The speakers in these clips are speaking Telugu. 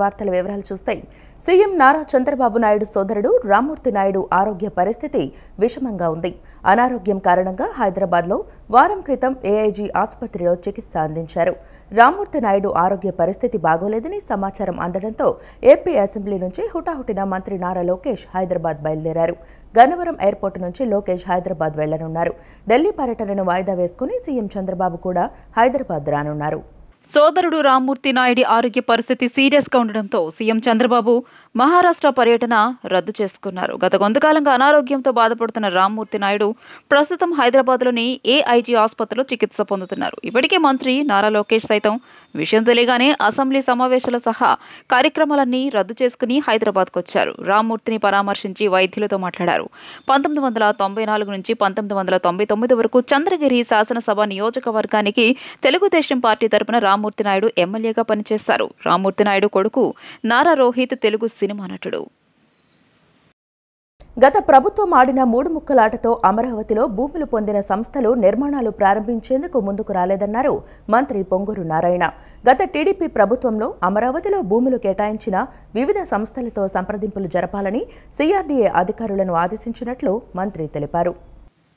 వార్తల వివరాలు చూస్తే సీఎం నారా చంద్రబాబు నాయుడు సోదరుడు రామ్మూర్తి నాయుడు ఆరోగ్య పరిస్థితి విషమంగా ఉంది. అనారోగ్యం కారణంగా హైదరాబాద్లో వారం క్రితం ఏఐజీ ఆసుపత్రిలో చికిత్స అందించారు. రామ్మూర్తి నాయుడు ఆరోగ్య పరిస్థితి బాగోలేదని సమాచారం అందడంతో ఏపీ అసెంబ్లీ నుంచి హుటాహుటిన మంత్రి నారా లోకేష్ హైదరాబాద్ బయలుదేరారు. గన్నవరం ఎయిర్పోర్టు నుంచి లోకేష్ హైదరాబాద్ వెళ్లనున్నారు. ఢిల్లీ పర్యటనను వాయిదా వేసుకుని సీఎం చంద్రబాబు కూడా హైదరాబాద్ రానున్నారు. సోదరుడు రామ్మూర్తి నాయుడి ఆరోగ్య పరిస్థితి సీరియస్గా ఉండడంతో సీఎం చంద్రబాబు మహారాష్ట్ర పర్యటన రద్దు చేసుకున్నారు. గత కొంతకాలంగా అనారోగ్యంతో బాధపడుతున్న రామ్మూర్తి నాయుడు ప్రస్తుతం హైదరాబాద్లోని ఏఐజీ ఆసుపత్రిలో చికిత్స పొందుతున్నారు. ఇప్పటికే మంత్రి నారా లోకేష్ సైతం విషయం తెలియగానే అసెంబ్లీ సమావేశాల సహా కార్యక్రమాలన్నీ రద్దు చేసుకుని హైదరాబాద్కు వచ్చారు. రామ్మూర్తిని పరామర్శించి వైద్యులతో మాట్లాడారు. 1994 నుంచి 1999 వరకు చంద్రగిరి శాసనసభ నియోజకవర్గానికి తెలుగుదేశం పార్టీ తరపున రామ్మూర్తి నాయుడు ఎమ్మెల్యేగా పనిచేశారు. రామ్మూర్తి నాయుడు కొడుకు నారా రోహిత్ తెలుగు సినిమా నటుడు. గత ప్రభుత్వం ఆడిన మూడు ముక్కలాటతో అమరావతిలో భూములు పొందిన సంస్థలు నిర్మాణాలు ప్రారంభించేందుకు ముందుకు రాలేదన్నారు మంత్రి పొంగూరు నారాయణ. గత టీడీపీ ప్రభుత్వంలో అమరావతిలో భూములు కేటాయించిన వివిధ సంస్థలతో సంప్రదింపులు జరపాలని సిఆర్డీఏ అధికారులను ఆదేశించినట్లు మంత్రి తెలిపారు.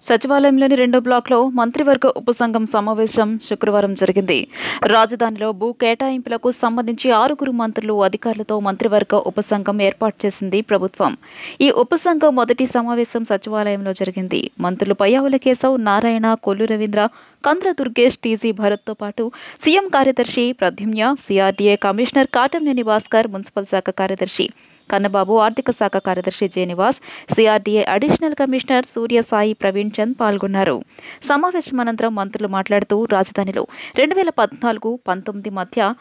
సచివాలయంలోని 2వ బ్లాక్లో మంత్రివర్గ ఉపసంఘం సమావేశం శుక్రవారం జరిగింది. రాజధానిలో భూ కేటాయింపులకు సంబంధించి 6 మంత్రులు అధికారులతో మంత్రివర్గ ఉపసంఘం ఏర్పాటు చేసింది ప్రభుత్వం. ఈ ఉపసంఘం మొదటి సమావేశం సచివాలయంలో జరిగింది. మంత్రులు పయ్యావుల కేశవ్, నారాయణ, కొల్లు రవీంద్ర, కంద్ర దుర్గేష్, టీజీ భరత్తో పాటు సీఎం కార్యదర్శి Pradyumna, CRDA commissioner Katamneni Bhaskar, municipal శాఖ కార్యదర్శి కన్నబాబు, ఆర్థిక శాఖ కార్యదర్శి జేనివాస్, సిఆర్డీఏ అడిషనల్ కమిషనర్ సూర్య సాయి ప్రవీణ్ చంద్ పాల్గొన్నారు. సమావేశం అనంతరం మంత్రులు మాట్లాడుతూ రాజధానిలో 2014-19 మధ్య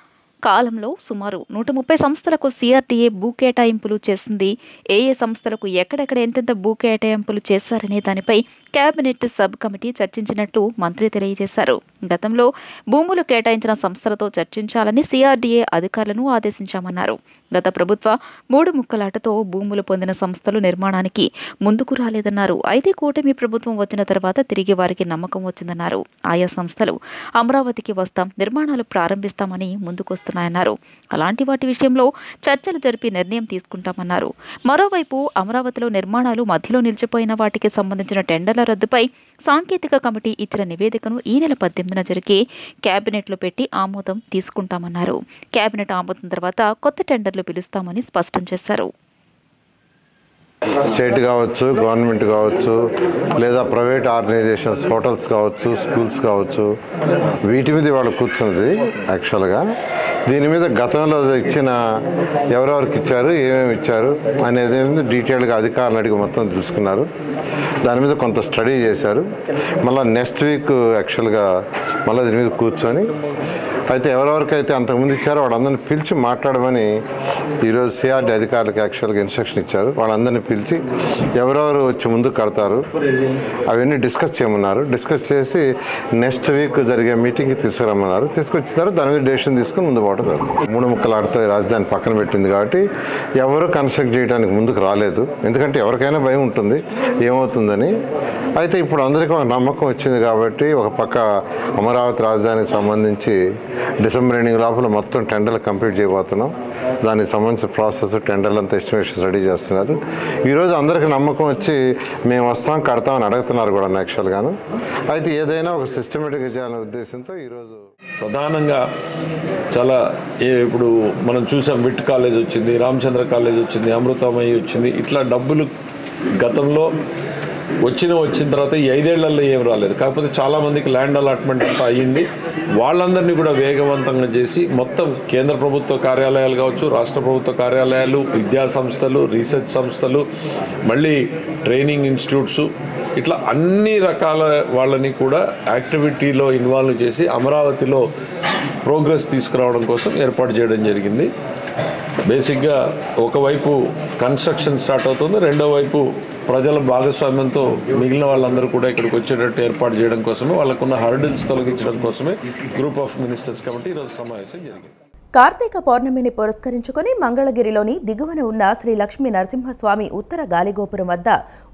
కాలంలో సుమారు 130 సంస్థలకు సిఆర్డీఏ భూ కేటాయింపులు చేసింది. ఏ సంస్థలకు ఎక్కడెక్కడ ఎంతెంత భూ కేటాయింపులు చేశారనే దానిపై కేబినెట్ సబ్ కమిటీ చర్చించినట్లు మంత్రి తెలియజేశారు. గతంలో భూములు కేటాయించిన సంస్థలతో చర్చించాలని సిఆర్డీఏ అధికారులను ఆదేశించామన్నారు. గత ప్రభుత్వ మూడు ముక్కలాటతో భూములు పొందిన సంస్థలు నిర్మాణానికి ముందుకు రాలేదన్నారు. అయితే కూటమి ప్రభుత్వం వచ్చిన తర్వాత తిరిగి వారికి నమ్మకం వచ్చిందన్నారు. ఆయా సంస్థలు అమరావతికి వస్తాం, నిర్మాణాలు ప్రారంభిస్తామని ముందుకొస్తున్నాయన్నారు. అలాంటి వాటి విషయంలో చర్చలు జరిపి నిర్ణయం తీసుకుంటామన్నారు. మరోవైపు అమరావతిలో నిర్మాణాలు మధ్యలో నిలిచిపోయిన వాటికి సంబంధించిన టెండర్ల రద్దుపై సాంకేతిక కమిటీ ఇచ్చిన నివేదికను ఈ నెల 18న జరిగే కేబినెట్లో పెట్టి ఆమోదం తీసుకుంటామన్నారు. కేబినెట్ ఆమోదం తర్వాత కొత్త టెండర్లు పిలుస్తామని స్పష్టం చేశారు. స్టేట్ కావచ్చు, గవర్నమెంట్ కావచ్చు, లేదా ప్రైవేట్ ఆర్గనైజేషన్స్, హోటల్స్ కావచ్చు, స్కూల్స్ కావచ్చు, వీటి మీద వాళ్ళు కూర్చున్నది యాక్చువల్గా. దీని మీద గతంలో ఇచ్చిన ఎవరెవరికి ఇచ్చారు, ఏమేమి ఇచ్చారు అనేది డీటెయిల్గా అధికారులు అడిగి మొత్తం తెలుసుకున్నారు. దాని మీద కొంత స్టడీ చేశారు. మళ్ళీ నెక్స్ట్ వీక్ యాక్చువల్గా మళ్ళీ దీని మీద కూర్చొని అయితే ఎవరెవరికైతే అంతకుముందు ఇచ్చారో వాళ్ళందరినీ పిలిచి మాట్లాడమని ఈరోజు సిఆర్డీ అధికారులకు యాక్చువల్గా ఇన్స్ట్రక్షన్ ఇచ్చారు. వాళ్ళందరినీ పిలిచి ఎవరెవరు వచ్చి ముందుకు కడతారు అవన్నీ డిస్కస్ చేయమన్నారు. డిస్కస్ చేసి నెక్స్ట్ వీక్ జరిగే మీటింగ్కి తీసుకురమ్మన్నారు. తీసుకొచ్చారు. దాని మీద డెసిషన్ తీసుకుని ముందు పోవడం జరుగుతుంది. మూడు ముక్కలాటతో రాజధాని పక్కన పెట్టింది కాబట్టి ఎవరు కన్స్ట్రక్ట్ చేయడానికి ముందుకు రాలేదు. ఎందుకంటే ఎవరికైనా భయం ఉంటుంది ఏమవుతుందని. అయితే ఇప్పుడు అందరికీ ఒక నమ్మకం వచ్చింది కాబట్టి ఒక పక్క అమరావతి రాజధానికి సంబంధించి డిసెంబర్ ఎండింగ్ లోపల మొత్తం టెండర్లు కంప్లీట్ చేయబోతున్నాం. దానికి సంబంధించిన ప్రాసెస్ టెండర్లు అంతా ఎస్టిమేషన్స్ రెడీ చేస్తున్నారు. ఈరోజు అందరికీ నమ్మకం వచ్చి మేము వస్తాం, కడతామని అడుగుతున్నారు కూడా యాక్చువల్గాను. అయితే ఏదైనా ఒక సిస్టమేటిక్గా చేయాలనే ఉద్దేశంతో ఈరోజు ప్రధానంగా చాలా ఇప్పుడు మనం చూసాం. విట్ కాలేజ్ వచ్చింది, రామచంద్ర కాలేజ్ వచ్చింది, అమృతమయ్య వచ్చింది. ఇట్లా డబ్బులు గతంలో వచ్చిన తర్వాత ఈ 5 ఏళ్లలో ఏం రాలేదు. కాకపోతే చాలామందికి ల్యాండ్ అలాట్మెంట్ అంతా అయ్యింది. వాళ్ళందరినీ కూడా వేగవంతంగా చేసి మొత్తం కేంద్ర ప్రభుత్వ కార్యాలయాలు కావచ్చు, రాష్ట్ర ప్రభుత్వ కార్యాలయాలు, విద్యా సంస్థలు, రీసెర్చ్ సంస్థలు, మళ్ళీ ట్రైనింగ్ ఇన్స్టిట్యూట్స్, ఇట్లా అన్ని రకాల వాళ్ళని కూడా యాక్టివిటీలో ఇన్వాల్వ్ చేసి అమరావతిలో ప్రోగ్రెస్ తీసుకురావడం కోసం ఏర్పాటు చేయడం జరిగింది. బేసిక్గా ఒకవైపు కన్స్ట్రక్షన్ స్టార్ట్ అవుతుంది, రెండో వైపు ప్రజల భాగస్వామ్యంతో మిగిలిన వాళ్ళందరూ కూడా ఇక్కడికి వచ్చేటట్టు ఏర్పాటు చేయడం కోసమే, వాళ్ళకున్న హర్డిల్స్ తొలగించడం కోసమే గ్రూప్ ఆఫ్ మినిస్టర్స్ కమిటీ ఈరోజు సమావేశం జరిగింది. కార్తీక పౌర్ణమిని పురస్కరించుకుని మంగళగిరిలోని దిగువన ఉన్న శ్రీ లక్ష్మీ నరసింహస్వామి ఉత్తర గాలిగోపురం వద్ద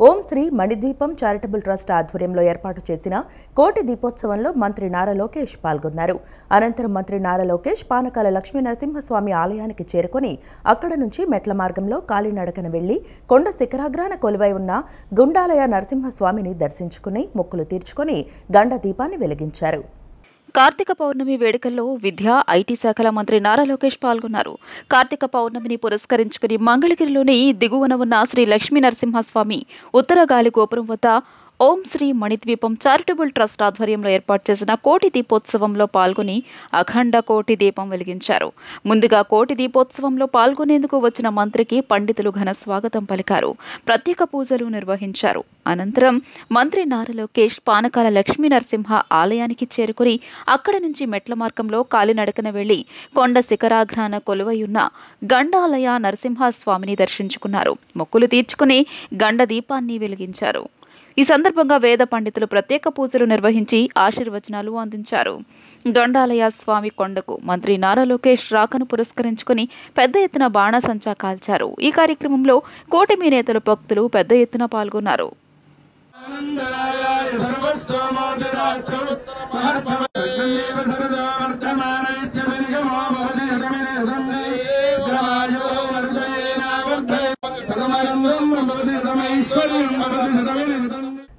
ఓం శ్రీ మణిద్వీపం చారిటబుల్ ట్రస్ట్ ఆధ్వర్యంలో ఏర్పాటు చేసిన కోటి దీపోత్సవంలో మంత్రి నారా లోకేష్ పాల్గొన్నారు. అనంతరం మంత్రి నారా లోకేష్ పానకాల లక్ష్మీ నరసింహస్వామి ఆలయానికి చేరుకుని అక్కడ నుంచి మెట్ల మార్గంలో కాలినడకన వెళ్లి కొండ శిఖరాగ్రాన కొలువై ఉన్న గుండాలయ నరసింహస్వామిని దర్శించుకుని మొక్కులు తీర్చుకుని గండ దీపాన్ని వెలిగించారు. కార్తీక పౌర్ణమి వేడుకల్లో విద్యా, ఐటీ శాఖల మంత్రి నారా లోకేష్ పాల్గొన్నారు. కార్తీక పౌర్ణమిని పురస్కరించుకుని మంగళగిరిలోని దిగువన ఉన్న శ్రీ లక్ష్మీ నరసింహస్వామి ఉత్తర గాలి గోపురం వద్ద ఓం శ్రీ మణిద్వీపం చారిటబుల్ ట్రస్ట్ ఆధ్వర్యంలో ఏర్పాటు చేసిన కోటి దీపోత్సవంలో పాల్గొని అఖండ కోటి దీపం వెలిగించారు. ముందుగా కోటి దీపోత్సవంలో పాల్గొనేందుకు వచ్చిన మంత్రికి పండితులు ఘన స్వాగతం పలికారు. ప్రత్యేక పూజలు నిర్వహించారు. అనంతరం మంత్రి నారా లోకేష్ పానకాల లక్ష్మీ నరసింహ ఆలయానికి చేరుకుని అక్కడి నుంచి మెట్ల మార్గంలో కాలినడకన వెళ్లి కొండ శిఖరాగ్రాన కొలువయున్న గండాలయ నరసింహస్వామిని దర్శించుకున్నారు. మొక్కులు తీర్చుకుని గండ దీపాన్ని వెలిగించారు. ఈ సందర్భంగా వేద పండితులు ప్రత్యేక పూజలు నిర్వహించి ఆశీర్వచనాలు అందించారు. గండాలయ స్వామి కొండకు మంత్రి నారా లోకేష్ రాకను పురస్కరించుకుని పెద్ద ఎత్తున బాణాసంచా కాల్చారు. ఈ కార్యక్రమంలో కూటమి నేతలు భక్తులు పెద్ద ఎత్తున పాల్గొన్నారు.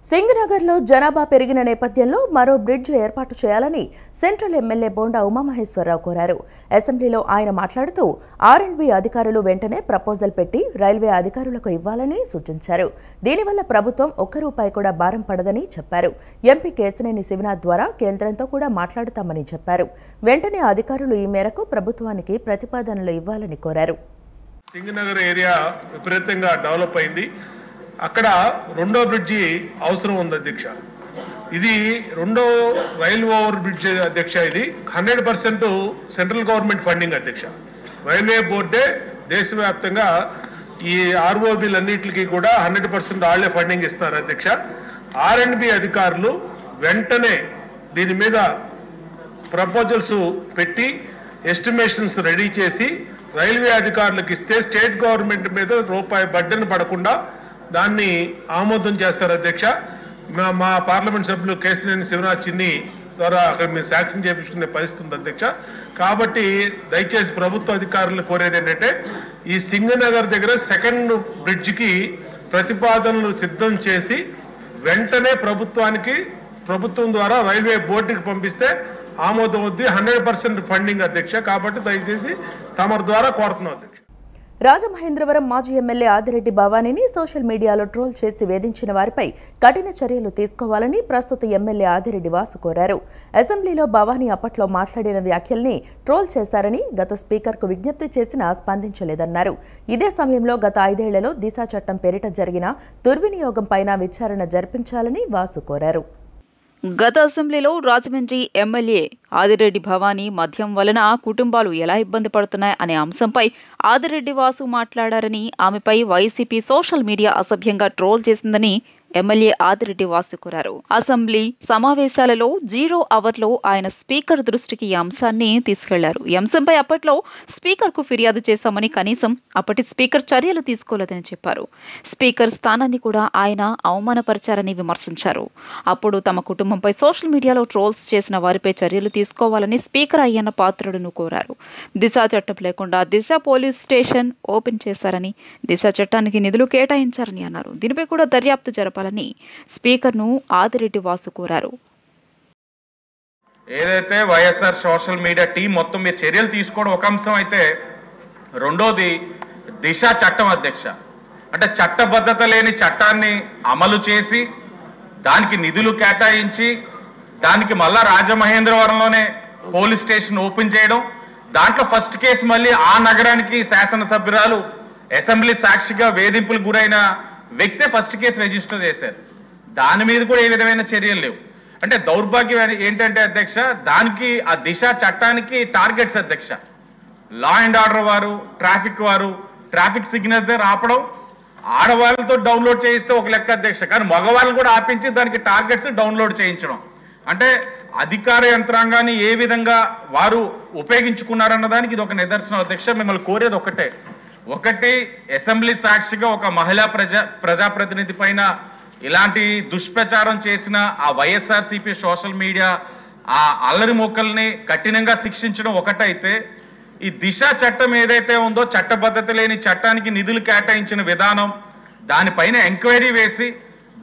సింగనగర్లో జనాభా పెరిగిన నేపథ్యంలో మరో బ్రిడ్జ్ ఏర్పాటు చేయాలని సెంట్రల్ ఎమ్మెల్యే బోండా ఉమామహేశ్వరరావు కోరారు. అసెంబ్లీలో ఆయన మాట్లాడుతూ R&B అధికారులు వెంటనే ప్రపోజల్ పెట్టి రైల్వే అధికారులకు ఇవ్వాలని సూచించారు. దీనివల్ల ప్రభుత్వం ఒక్క రూపాయి కూడా భారం పడదని చెప్పారు. ఎంపీ కేశినేని శివనాథ్ ద్వారా కేంద్రంతో కూడా మాట్లాడుతామని చెప్పారు. వెంటనే అధికారులు ఈ మేరకు ప్రభుత్వానికి ప్రతిపాదనలు ఇవ్వాలని కోరారు. సింగనగర్ ఏరియా విపరీతంగా డెవలప్ అయింది. అక్కడ రెండో బ్రిడ్జి అవసరం ఉంది అధ్యక్ష. ఇది రెండో రైల్ ఓవర్ బ్రిడ్జ్ అధ్యక్ష. ఇది 100% సెంట్రల్ గవర్నమెంట్ ఫండింగ్ అధ్యక్ష. రైల్వే బోర్డే దేశవ్యాప్తంగా ఈ ROBలన్నిటికీ కూడా 100% వాళ్ళే ఫండింగ్ ఇస్తారు అధ్యక్ష. R&B అధికారులు వెంటనే దీని మీద ప్రపోజల్స్ పెట్టి ఎస్టిమేషన్స్ రెడీ చేసి రైల్వే అధికారులకు ఇస్తే స్టేట్ గవర్నమెంట్ మీద రూపాయి బడ్డెన్ పడకుండా దాన్ని ఆమోదం చేస్తారు అధ్యక్ష. మా పార్లమెంట్ సభ్యులు కేశినేని శివనాథ్ చిన్ని ద్వారా అక్కడ మీరు శాంక్షన్ చేయించుకునే పరిస్థితి ఉంది అధ్యక్ష. కాబట్టి దయచేసి ప్రభుత్వ అధికారులను కోరేది ఏంటంటే ఈ సింగనగర్ దగ్గర సెకండ్ బ్రిడ్జికి ప్రతిపాదనలు సిద్ధం చేసి వెంటనే ప్రభుత్వం ద్వారా రైల్వే బోర్డుకి పంపిస్తే ఆమోదం వద్ది. 100% ఫండింగ్ అధ్యక్ష. కాబట్టి దయచేసి తమ ద్వారా కోరుతున్నాం అధ్యక్ష. రాజమహేంద్రవరం మాజీ ఎమ్మెల్యే ఆదిరెడ్డి భవానీని సోషల్ మీడియాలో ట్రోల్ చేసి వేధించిన వారిపై కఠిన చర్యలు తీసుకోవాలని ప్రస్తుత ఎమ్మెల్యే ఆదిరెడ్డి వాసు కోరారు. అసెంబ్లీలో భవానీ అప్పట్లో మాట్లాడిన వ్యాఖ్యల్ని ట్రోల్ చేశారని గత స్పీకర్కు విజ్ఞప్తి చేసినా స్పందించలేదన్నారు. ఇదే సమయంలో గత 5 ఏళ్లలో దిశా చట్టం పేరిట జరిగిన దుర్వినియోగంపైన విచారణ జరిపించాలని వాసు కోరారు. గత అసెంబ్లీలో రాజమండ్రి ఎమ్మెల్యే ఆదిరెడ్డి భవానీ మద్యం వలన కుటుంబాలు ఎలా ఇబ్బంది పడుతున్నాయి అనే అంశంపై ఆదిరెడ్డి వాసు మాట్లాడారని, ఆమెపై వైసీపీ సోషల్ మీడియా అసభ్యంగా ట్రోల్ చేసిందని ఎమ్మెల్యే ఆదిరెడ్డి వాసు కోరారు. అసెంబ్లీ సమావేశాలలో 0 అవర్లో ఆయన స్పీకర్ దృష్టికి ఈ అంశాన్ని తీసుకెళ్లారు. ఈ అంశంపై అప్పట్లో స్పీకర్కు ఫిర్యాదు చేశామని, కనీసం అప్పటి స్పీకర్ చర్యలు తీసుకోలేదని చెప్పారు. స్పీకర్ స్థానాన్ని కూడా ఆయన అవమానపరిచారని విమర్శించారు. అప్పుడు తమ కుటుంబంపై సోషల్ మీడియాలో ట్రోల్స్ చేసిన వారిపై చర్యలు తీసుకోవాలని స్పీకర్ అయ్యన్న పాత్రుడును కోరారు. దిశా చట్టం లేకుండా దిశ పోలీస్ స్టేషన్ ఓపెన్ చేశారని, దిశా చట్టానికి నిధులు కేటాయించారని అన్నారు. దీనిపై కూడా దర్యాప్తు జరపాలని స్పీకర్ను ఆదిరెడ్డి వాసు కోరారు. ఏదైతే వైఎస్ఆర్ సోషల్ మీడియా టీం మొత్తం మీరు చర్యలు తీసుకోవడం ఒక అంశం అయితే, రెండోది దిశ చట్టం అధ్యక్ష. అంటే చట్టబద్ధత లేని చట్టాన్ని అమలు చేసి దానికి నిధులు కేటాయించి దానికి మళ్ళా రాజమహేంద్రవరంలోనే పోలీస్ స్టేషన్ ఓపెన్ చేయడం, దాంట్లో ఫస్ట్ కేసు మళ్ళీ ఆ నగరానికి శాసనసభ్యురాలు అసెంబ్లీ సాక్షిగా వేధింపులకు గురైన వ్యక్తే ఫస్ట్ కేసు రిజిస్టర్ చేశారు. దాని మీద కూడా ఏ విధమైన చర్యలు లేవు. అంటే దౌర్భాగ్యం ఏంటంటే అధ్యక్ష, దానికి ఆ దిశ చట్టానికి టార్గెట్స్ అధ్యక్ష. లా అండ్ ఆర్డర్ వారు, ట్రాఫిక్ సిగ్నల్స్ ఆపడం, ఆడవాళ్ళతో డౌన్లోడ్ చేయిస్తే ఒక లెక్క అధ్యక్ష, కానీ మగవాళ్ళు కూడా ఆపించి దానికి టార్గెట్స్ డౌన్లోడ్ చేయించడం. అంటే అధికార యంత్రాంగాన్ని ఏ విధంగా వారు ఉపయోగించుకున్నారన్న దానికి ఇది ఒక నిదర్శనం అధ్యక్ష. మిమ్మల్ని కోరేది ఒకటి అసెంబ్లీ సాక్షిగా ఒక మహిళా ప్రజాప్రతినిధి పైన ఇలాంటి దుష్ప్రచారం చేసిన ఆ వైఎస్ఆర్సీపీ సోషల్ మీడియా ఆ అల్లరి మొక్కల్ని కఠినంగా శిక్షించడం ఒకటైతే, ఈ దిశ చట్టం ఏదైతే ఉందో చట్టబద్ధత లేని చట్టానికి నిధులు కేటాయించిన విధానం, దానిపైన ఎంక్వైరీ వేసి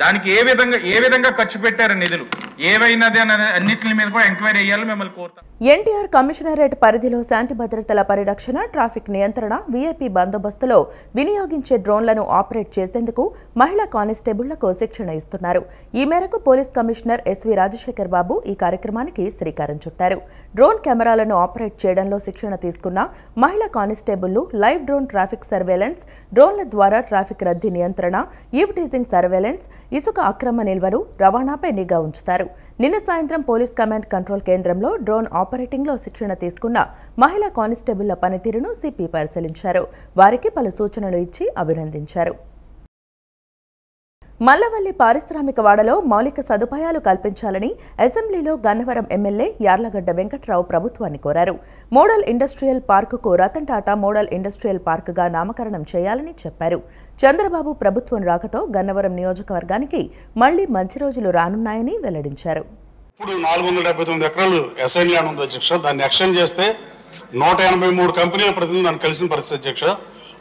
దానికి ఏ విధంగా ఖర్చు పెట్టారు నిధులు ఏవైనది అన్నింటి మీద కూడా ఎంక్వైరీ చేయాలని మిమ్మల్ని కోరుతాం. ఎన్టీఆర్ కమిషనరేట్ పరిధిలో శాంతి భద్రతల పరిరక్షణ, ట్రాఫిక్ నియంత్రణ, వీఐపీ బందోబస్తులో వినియోగించే డ్రోన్లను ఆపరేట్ చేసేందుకు మహిళా కానిస్టేబుళ్లకు శిక్షణ ఇస్తున్నారు. ఈ మేరకు పోలీస్ కమిషనర్ ఎస్వి రాజశేఖర్ బాబు ఈ కార్యక్రమానికి శ్రీకారం చుట్టారు. డ్రోన్ కెమెరాలను ఆపరేట్ చేయడంలో శిక్షణ తీసుకున్న మహిళా కానిస్టేబుళ్లు లైవ్ డ్రోన్ ట్రాఫిక్ సర్వేలెన్స్, డ్రోన్ల ద్వారా ట్రాఫిక్ రద్దీ నియంత్రణ, ఈవ్ టీజింగ్ సర్వేలెన్స్, ఇసుక అక్రమ నిల్వలు, రవాణాపై నిఘా ఉంచుతారు. నిన్న సాయంత్రం పోలీస్ కమాండ్ కంట్రోల్ కేంద్రంలో డ్రోన్ ఆపరేటింగ్లో శిక్షణ తీసుకున్న మహిళా కానిస్టేబుళ్ల పనితీరును సిపి పరిశీలించారు. వారికి పలు సూచనలు ఇచ్చి అభినందించారు. మల్లవల్లి పారిశ్రామిక వాడలో మౌలిక సదుపాయాలు కల్పించాలని అసెంబ్లీలో గన్నవరం ఎమ్మెల్యే యార్లగడ్డ వెంకట్రావు ప్రభుత్వాన్ని కోరారు. మోడల్ ఇండస్ట్రియల్ పార్కుకు రతన్ టాటా మోడల్ ఇండస్ట్రియల్ పార్కుగా నామకరణం చేయాలని చెప్పారు. చంద్రబాబు ప్రభుత్వం రాకతో గన్నవరం నియోజకవర్గానికి మళ్లీ మంచి రోజులు రానున్నాయని వెల్లడించారు. ఇప్పుడు 479 ఎకరాలు అసైన్ ల్యాండ్ ఉంది అధ్యక్ష. దాన్ని ఎక్స్టెండ్ చేస్తే 183 కంపెనీల ప్రతినిధులు నన్ను కలిసిన పరిస్థితి అధ్యక్ష.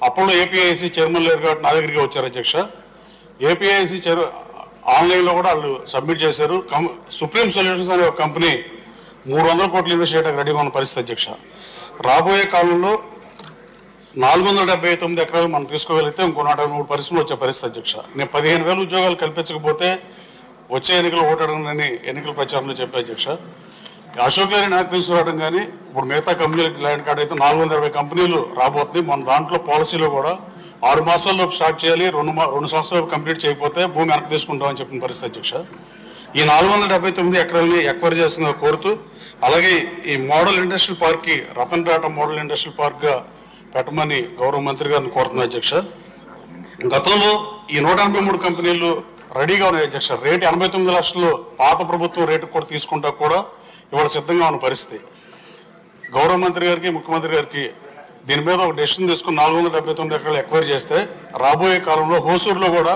అప్పుడు ఏపీఐసి చైర్మన్ లేరు కాబట్టి నా దగ్గరికి వచ్చారు అధ్యక్ష. ఏపీఐసి ఆన్లైన్లో కూడా వాళ్ళు సబ్మిట్ చేశారు. సుప్రీం సొల్యూషన్స్ అనే ఒక కంపెనీ 300 కోట్లు ఇన్వెస్ట్ చేయడానికి రెడీగా ఉన్న పరిస్థితి అధ్యక్ష. రాబోయే కాలంలో 479 ఎకరాలు మనం తీసుకోగలిగితే ఇంకో 153 పరిశ్రమలు వచ్చే పరిస్థితి అధ్యక్ష. నేను 15,000 ఉద్యోగాలు కల్పించకపోతే వచ్చే ఎన్నికలు ఓటాడని ఎన్నికల ప్రచారంలో చెప్పే అధ్యక్ష. అశోక్ లేని నాకు తీసుకురావడం కానీ ఇప్పుడు మిగతా కంపెనీలకు ల్యాండ్ కార్డ్ అయితే 420 కంపెనీలు రాబోతుంది. మన దాంట్లో పాలసీలో కూడా 6 మాసాల్లో స్టార్ట్ చేయాలి, 2 సంవత్సరాలు కంప్లీట్ చేయకపోతే భూమి వెనక్కి తీసుకుంటామని చెప్పిన పరిస్థితి అధ్యక్ష. ఈ 479 ఎకరాలని ఎక్వైర్ చేసిన కోరుతూ, అలాగే ఈ మోడల్ ఇండస్ట్రియల్ పార్క్కి రతన్ టాటా మోడల్ ఇండస్ట్రియల్ పార్క్గా పెట్టమని గౌరవ మంత్రి గారిని కోరుతున్నా అధ్యక్ష. గతంలో ఈ 183 కంపెనీలు రెడీగా ఉన్నాయి అధ్యక్ష. రేటు 89 లక్షలు పాత ప్రభుత్వం రేటు కూడా తీసుకుంటా కూడా ఇవాళ సిద్ధంగా ఉన్న పరిస్థితి. గౌరవ మంత్రి గారికి ముఖ్యమంత్రి గారికి దీని మీద ఒక డెసిషన్ తీసుకుని 479 ఎకరాలు ఎక్వైర్ చేస్తే రాబోయే కాలంలో హోసూరులో కూడా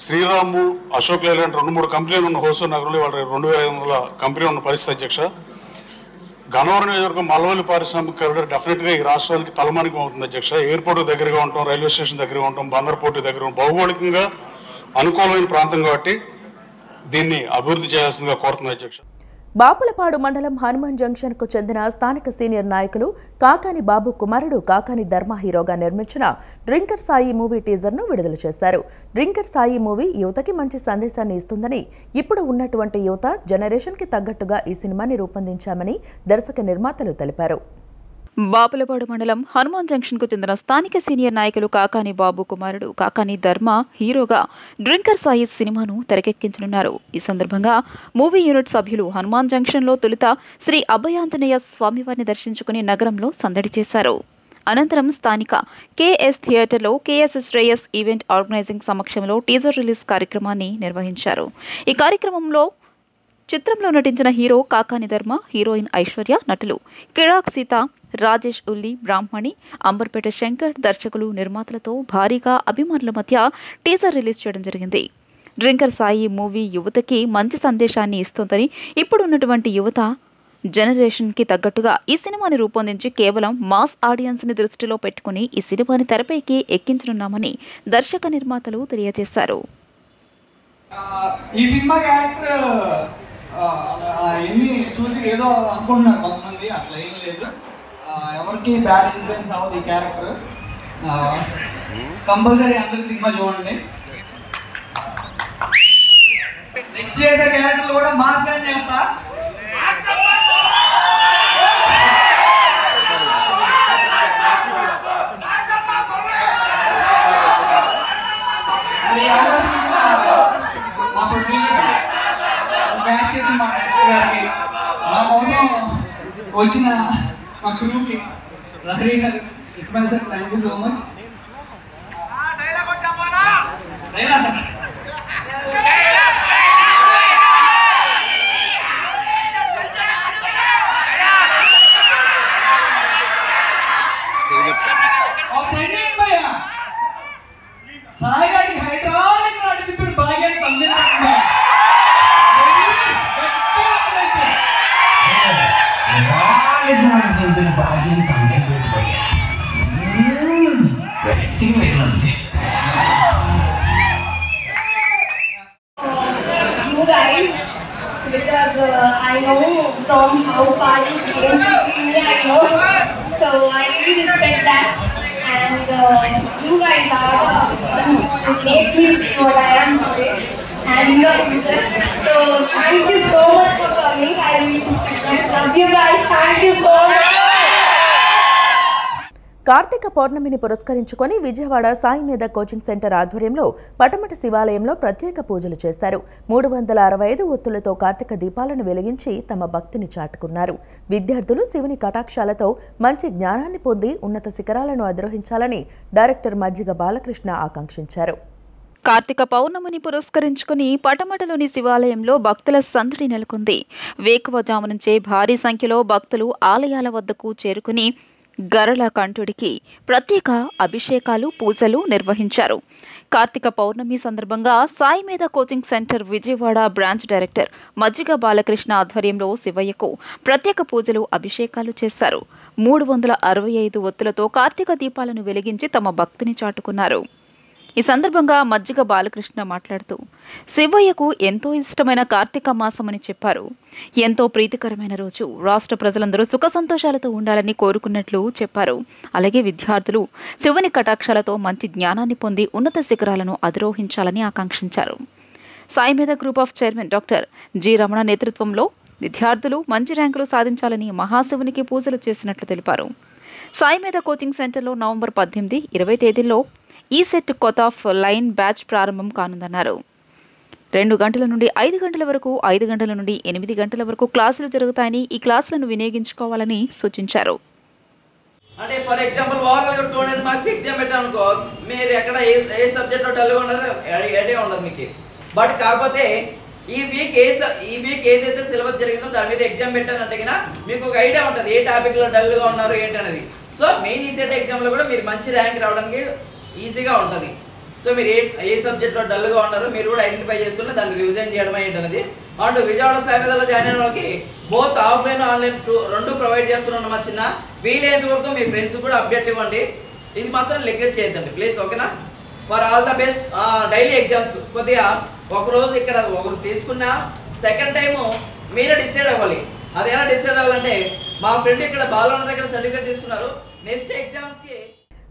శ్రీరాము, అశోక్ లేలాంటి 2-3 కంపెనీలు ఉన్న హోసూరు నగరంలో వాళ్ళ 2500 కంపెనీ ఉన్న పరిస్థితి అధ్యక్ష. గన్నవరం నియోజకవర్గం మల్లవల్లి పారిశ్రామిక కారిడార్ డెఫినెట్గా ఈ రాష్ట్రానికి తలమానికం అవుతుంది అధ్యక్ష. ఎయిర్పోర్ట్ దగ్గరగా ఉంటాం, రైల్వే స్టేషన్ దగ్గరగా ఉంటాం, బందర్ పోర్టు దగ్గర ఉంటాం, భౌగోళికంగా అనుకూలమైన ప్రాంతం కాబట్టి దీన్ని అభివృద్ధి చేయాల్సిందిగా కోరుతుంది అధ్యక్ష. బాపులపాడు మండలం హనుమాన్ జంక్షన్ కు చెందిన స్థానిక సీనియర్ నాయకులు కాకాని బాబు కుమారుడు కాకాని ధర్మ హీరోగా నిర్మించిన డ్రింకర్ సాయి మూవీ టీజర్ ను విడుదల చేశారు. డ్రింకర్ సాయి మూవీ యువతకి మంచి సందేశాన్ని ఇస్తుందని, ఇప్పుడు ఉన్నటువంటి యువత జనరేషన్ కి తగ్గట్టుగా ఈ సినిమాని రూపొందించామని దర్శక నిర్మాతలు తెలిపారు. బాపులపాడు మండలం హనుమాన్ జంక్షన్ కు చెందిన స్థానిక సీనియర్ నాయకులు కాకాని బాబు కుమారుడు కాకాని ధర్మ హీరోగా డ్రింకర్ సాయి సినిమాను తెరకెక్కించనున్నారు. ఈ సందర్భంగా మూవీ యూనిట్ సభ్యులు హనుమాన్ జంక్షన్ లో తొలుత శ్రీ అభయాంజనేయ స్వామివారిని దర్శించుకుని నగరంలో సందడి చేశారు. అనంతరం స్థానిక కేఎస్ థియేటర్లో కేఎస్ శ్రేయస్ ఈవెంట్ ఆర్గనైజింగ్ సమక్షంలో టీజర్ రిలీజ్ కార్యక్రమాన్ని నిర్వహించారు. ఈ కార్యక్రమంలో చిత్రంలో నటించిన హీరో కాకాని ధర్మ, హీరోయిన్ ఐశ్వర్య, నటులు కిరాక్ సీత, రాజేష్ ఉల్లి, బ్రాహ్మణి, అంబర్పేట శంకర్, దర్శకులు, నిర్మాతలతో భారీగా అభిమానుల మధ్య టీజర్ రిలీజ్ చేయడం జరిగింది. డ్రింకర్ సాయి మూవీ యువతకి మంచి సందేశాన్ని ఇస్తోందని, ఇప్పుడున్నటువంటి యువత జనరేషన్కి తగ్గట్టుగా ఈ సినిమాని రూపొందించి కేవలం మాస్ ఆడియన్స్ని దృష్టిలో పెట్టుకుని ఈ సినిమాని తెరపైకి ఎక్కించనున్నామని దర్శక నిర్మాతలు తెలియజేశారు. ఈ సినిమా క్యారెక్టర్ ఎన్ని చూసి ఏదో అనుకుంటున్నారు కొంతమంది, అట్లా ఏం లేదు. ఎవరికి బ్యాడ్ ఇన్ఫ్లుయెన్స్ అవ్వదు ఈ క్యారెక్టర్. కంపల్సరీ అందరూ సినిమా చూడండి. నెక్స్ట్ చేసే క్యారెక్టర్లు కూడా మాస్గా చేస్తా. మా ప్రొడ్యూసర్ క్రాష్ చేసిన మా డైరెక్టర్ గారికి, నా కోసం వచ్చిన మా క్రూకి, లహరి గారు, Ismail sir, thank you so much. Sai గారికి హైడ్రాలిక్ రాడ్ తిప్పిన భాగ్యాన్ని పంపించారు. You guys, because I know from how far you came to see me, I know, so I really respect that, and you guys are the one who make me be what I am today and in the future. So thank you so much for coming. I really respect that. Love you guys. Thank you so much. Karthika పౌర్ణమిని పురస్కరించుకొని విజయవాడ సాయి మీద కోచింగ్ సెంటర్ ఆధ్వర్యంలో పటమట శివాలయంలో ప్రత్యేక పూజలు చేశారు. 365 ఒత్తులతో కార్తీక దీపాలను వెలిగించి తమ భక్తిని చాటుకున్నారు. విద్యార్థులు శివుని కటాక్షాలతో మంచి జ్ఞానాన్ని పొంది ఉన్నత శిఖరాలను అధిరోహించాలని డైరెక్టర్ మజ్జిగ బాలకృష్ణ ఆకాంక్షించారు. కార్తీక పౌర్ణమిని పురస్కరించుకుని పటమటలోని శివాలయంలో భక్తుల సందడి నెలకొంది. వేకువజాము నుంచే భారీ సంఖ్యలో భక్తులు ఆలయాల వద్దకు చేరుకుని గరళ కంఠుడికి ప్రత్యేక అభిషేకాలు పూజలు నిర్వహించారు. కార్తీక పౌర్ణమి సందర్భంగా సాయి మీద coaching centre Vijayawada branch director మజ్జిగ బాలకృష్ణ ఆధ్వర్యంలో శివయ్యకు ప్రత్యేక పూజలు అభిషేకాలు చేశారు. 365 ఒత్తులతో కార్తీక దీపాలను వెలిగించి తమ భక్తిని చాటుకున్నారు. ఈ సందర్భంగా మజ్జిగ బాలకృష్ణ మాట్లాడుతూ శివయ్యకు ఎంతో ఇష్టమైన కార్తీక మాసమని చెప్పారు. ఎంతో ప్రీతికరమైన రోజు, రాష్ట్ర ప్రజలందరూ సుఖ సంతోషాలతో ఉండాలని కోరుకున్నట్లు చెప్పారు. అలాగే విద్యార్థులు శివుని కటాక్షాలతో మంచి జ్ఞానాన్ని పొంది ఉన్నత శిఖరాలను అధిరోహించాలని ఆకాంక్షించారు. సాయి మీద group of chairman doctor G Ramana నేతృత్వంలో విద్యార్థులు మంచి ర్యాంకులు సాధించాలని మహాశివునికి పూజలు చేసినట్లు తెలిపారు. సాయి మీద కోచింగ్ సెంటర్లో నవంబర్ 18, 20 తేదీల్లో ఈ సెట్ కొత్త ఆఫ్ లైన్ బ్యాచ్ ప్రారంభం కానుందన్నారు. 2 గంటల నుండి 5 గంటల వరకు, 5 గంటల నుండి 8 గంటల వరకు క్లాసులు జరుగుతాయని ఈ క్లాసులను వినియోగించుకోవాలని సూచించారు. అంటే ఫర్ ఎగ్జాంపుల్ ఓవరాల్ గా 200 మార్క్స్ ఎగ్జామ్ పెట్టామనుకో, మీరు ఎక్కడ ఏ సబ్జెక్ట్ లో డల్గా ఉన్నారో ఐడియా ఉండదు మీకు. బట్ కాకపోతే ఈ వీక్ ఏదైతే సిలబస్ జరిగిందో దాని మీద ఎగ్జామ్ పెట్టానంటే కన్నా మీకు ఒక ఐడియా ఉంటుంది ఏ టాపిక్ లో డల్గా ఉన్నారు ఏంటి అనేది. సో మెయిన్ ఈ సెట్ ఎగ్జామ్ లో కూడా మీరు మంచి ర్యాంక్ రావడానికి ఈజీగా ఉంటుంది. సో మీరు ఏ సబ్జెక్ట్లో డల్గా ఉన్నారో మీరు కూడా ఐడెంటిఫై చేసుకుని దాన్ని రివిజన్ చేయడం ఏంటనేది. అండ్ విజయవాడ సాయి మీదలో జాయిన్ అయిన వాళ్ళకి బోత్ ఆఫ్లైన్ ఆన్లైన్ రెండు ప్రొవైడ్ చేస్తున్నాం. మా చిన్న వీలైనంత వరకు మీ ఫ్రెండ్స్ కూడా అప్డేట్ ఇవ్వండి. ఇది మాత్రం నెగ్లెక్ట్ చేయొద్దండి ప్లీజ్, ఓకేనా? For all the best. Daily exams కొద్దిగా ఒకరోజు ఇక్కడ ఒకరు తీసుకున్నా సెకండ్ టైము మీరే డిసైడ్ అవ్వాలి. అది ఎలా డిసైడ్ అవ్వాలంటే మా ఫ్రెండ్ ఇక్కడ బాలన్న దగ్గర సర్టిఫికేట్ తీసుకున్నారు. నెక్స్ట్ ఎగ్జామ్స్కి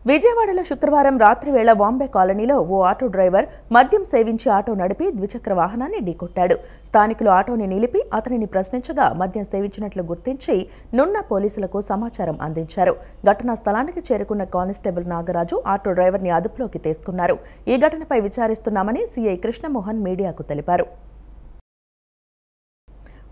విజయవాడలో శుక్రవారం రాత్రి వేళ బాంబే కాలనీలో ఓ ఆటో డ్రైవర్ మద్యం సేవించి ఆటో నడిపి ద్విచక్ర వాహనాన్ని ఢీకొట్టాడు. స్థానికులు ఆటోని నిలిపి అతనిని ప్రశ్నించగా మద్యం సేవించినట్లు గుర్తించి నున్న పోలీసులకు సమాచారం అందించారు. ఘటనా స్థలానికి చేరుకున్న కానిస్టేబుల్ నాగరాజు ఆటో డ్రైవర్ని అదుపులోకి తీసుకున్నారు. ఈ ఘటనపై విచారిస్తున్నామని సీఐ కృష్ణమోహన్ మీడియాకు తెలిపారు.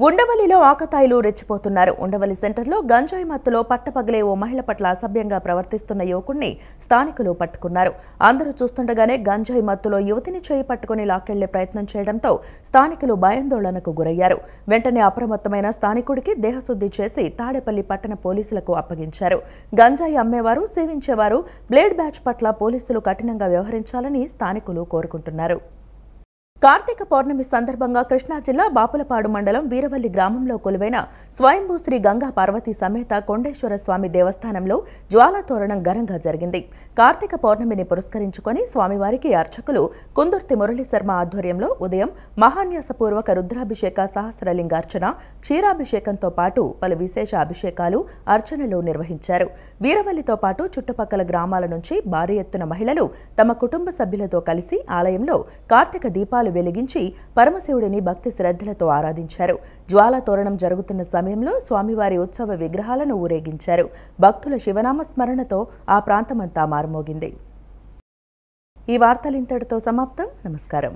ఉండవల్లిలో ఆకతాయిలు రెచ్చిపోతున్నారు. ఉండవల్లి సెంటర్లో గంజాయి మత్తులో పట్టపగలే ఓ మహిళ పట్ల అసభ్యంగా ప్రవర్తిస్తున్న యువకుడిని స్థానికులు పట్టుకున్నారు. అందరూ చూస్తుండగానే గంజాయి మత్తులో యువతిని చేయి పట్టుకుని లాక్కెళ్లే ప్రయత్నం చేయడంతో స్థానికులు భయాందోళనకు గురయ్యారు. వెంటనే అప్రమత్తమైన స్థానికుడికి దేహశుద్ధి చేసి తాడేపల్లి పట్టణ పోలీసులకు అప్పగించారు. గంజాయి అమ్మేవారు, సేవించేవారు, బ్లేడ్ బ్యాచ్ పట్ల పోలీసులు కఠినంగా వ్యవహరించాలని స్థానికులు కోరుకుంటున్నారు. కార్తీక పౌర్ణమి సందర్భంగా కృష్ణా జిల్లా బాపులపాడు మండలం వీరవల్లి గ్రామంలో కొలువైన స్వయంభూ శ్రీ గంగా పార్వతీ సమేత కొండేశ్వర స్వామి దేవస్థానంలో జ్వాలాతోరణం ఘనంగా జరిగింది. కార్తీక పౌర్ణమిని పురస్కరించుకొని స్వామివారికి అర్చకులు కుందుర్తి మురళీ శర్మ ఆధ్వర్యంలో ఉదయం మహాన్యాసపూర్వక రుద్రాభిషేక, సహస్రలింగార్చన, క్షీరాభిషేకంతో పాటు పలు విశేష అభిషేకాలు, అర్చనలు నిర్వహించారు. వీరవల్లితో పాటు చుట్టుపక్కల గ్రామాల నుంచి భారీ ఎత్తున మహిళలు తమ కుటుంబ సభ్యులతో కలిసి ఆలయంలో కార్తీక దీపాలు వెలిగించి పరమశివుడిని భక్తి శ్రద్ధలతో ఆరాధించారు. జ్వాలా తోరణం జరుగుతున్న సమయంలో స్వామివారి ఉత్సవ విగ్రహాలను ఊరేగించారు. భక్తుల శివనామ స్మరణతో ఆ ప్రాంతమంతా మారుమోగింది. ఈ వార్తలు ఇంతటితో సమాప్తం. నమస్కారం.